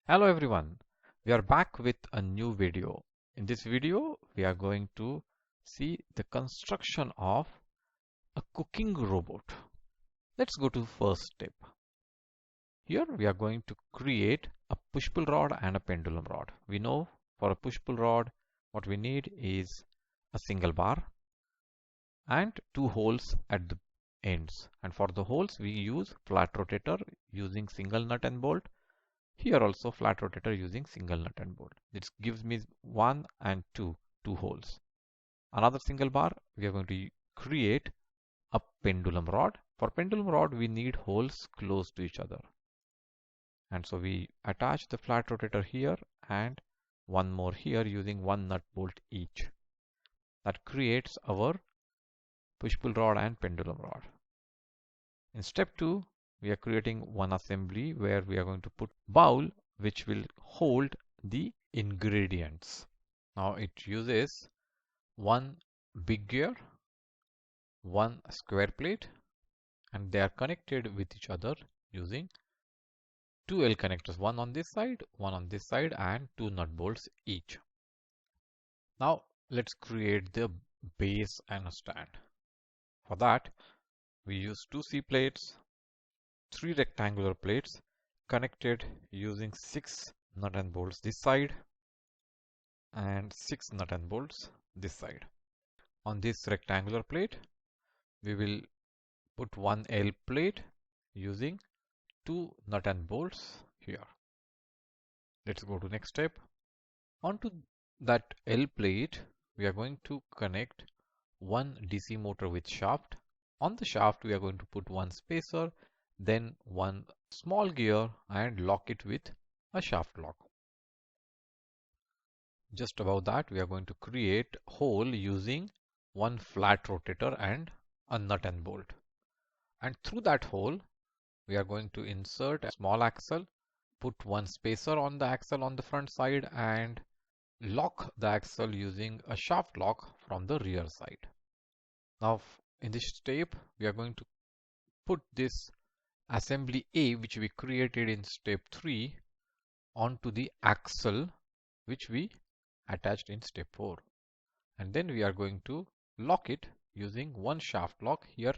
Hello everyone, we are back with a new video. In this video, we are going to see the construction of a cooking robot. Let's go to first step. Here we are going to create a push-pull rod and a pendulum rod. We know for a push-pull rod, what we need is a single bar and two holes at the ends. And for the holes, we use flat rotator using single nut and bolt. Here also flat rotator using single nut and bolt. This gives me 1 and 2 holes. Another single bar, we are going to create a pendulum rod. For pendulum rod, we need holes close to each other. And so we attach the flat rotator here and one more here using one nut bolt each. That creates our push-pull rod and pendulum rod. In step 2, we are creating one assembly where we are going to put bowl which will hold the ingredients. Now it uses one big gear, one square plate, and they are connected with each other using two L connectors, one on this side, and two nut bolts each. Now let's create the base and a stand. For that, we use two C plates, three rectangular plates connected using 6 nut and bolts this side and 6 nut and bolts this side. On this rectangular plate, we will put one L plate using 2 nut and bolts here. Let's go to next step. Onto that L plate, we are going to connect one DC motor with shaft. On the shaft, we are going to put one spacer, then one small gear and lock it with a shaft lock. Just above that, we are going to create a hole using one flat rotator and a nut and bolt. And through that hole, we are going to insert a small axle, put one spacer on the axle on the front side and lock the axle using a shaft lock from the rear side. Now in this step, we are going to put this assembly A which we created in step 3 onto the axle which we attached in step 4. And then we are going to lock it using one shaft lock here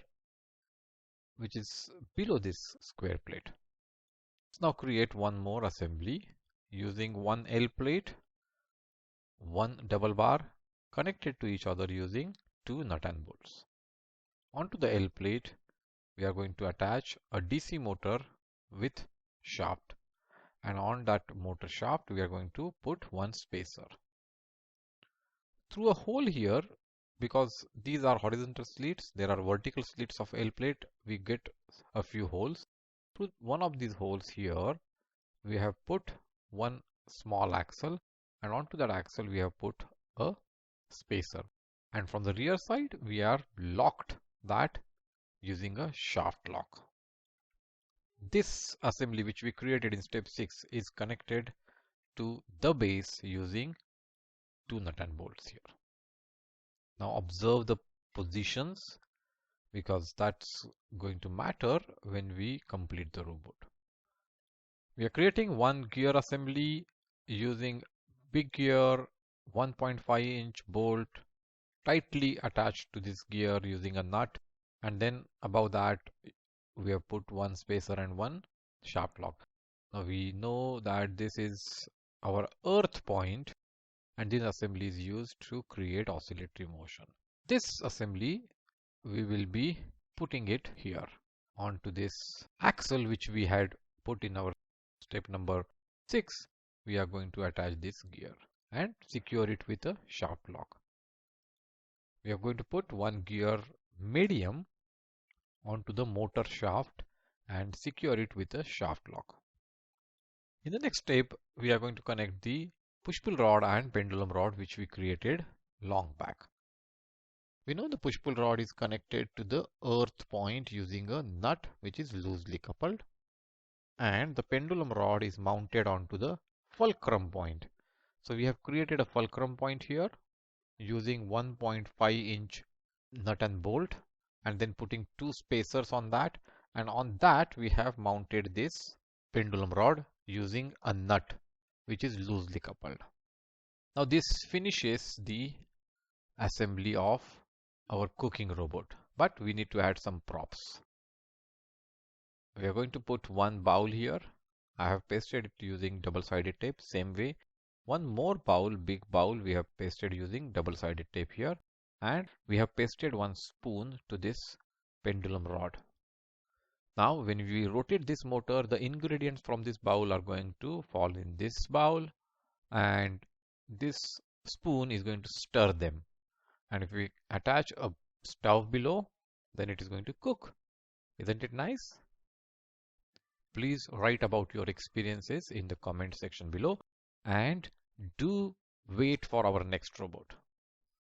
which is below this square plate. Let's now create one more assembly using one L plate, one double bar connected to each other using two nut and bolts. Onto the L plate, we are going to attach a DC motor with shaft, and on that motor shaft we are going to put one spacer. Through a hole here, because these are horizontal slits, there are vertical slits of L plate, we get a few holes. Through one of these holes here, we have put one small axle, and onto that axle we have put a spacer. And from the rear side, we are locked that using a shaft lock. This assembly which we created in step 6 is connected to the base using two nut and bolts here. Now observe the positions because that's going to matter when we complete the robot. We are creating one gear assembly using big gear, 1.5-inch bolt tightly attached to this gear using a nut, and then above that we have put one spacer and one shaft lock. Now we know that this is our earth point and this assembly is used to create oscillatory motion. This assembly we will be putting it here onto this axle which we had put in our step number 6. We are going to attach this gear and secure it with a shaft lock. We are going to put one gear medium onto the motor shaft and secure it with a shaft lock. In the next step, we are going to connect the push-pull rod and pendulum rod which we created long back. We know the push-pull rod is connected to the earth point using a nut which is loosely coupled, and the pendulum rod is mounted onto the fulcrum point. So we have created a fulcrum point here using 1.5-inch nut and bolt and then putting two spacers on that, and on that we have mounted this pendulum rod using a nut which is loosely coupled. Now this finishes the assembly of our cooking robot, but we need to add some props. We are going to put one bowl here. I have pasted it using double-sided tape. Same way, one more bowl, big bowl, we have pasted using double-sided tape here, and we have pasted one spoon to this pendulum rod. Now when we rotate this motor, the ingredients from this bowl are going to fall in this bowl, and this spoon is going to stir them. And if we attach a stove below, then it is going to cook. Isn't it nice? Please write about your experiences in the comment section below, and do wait for our next robot.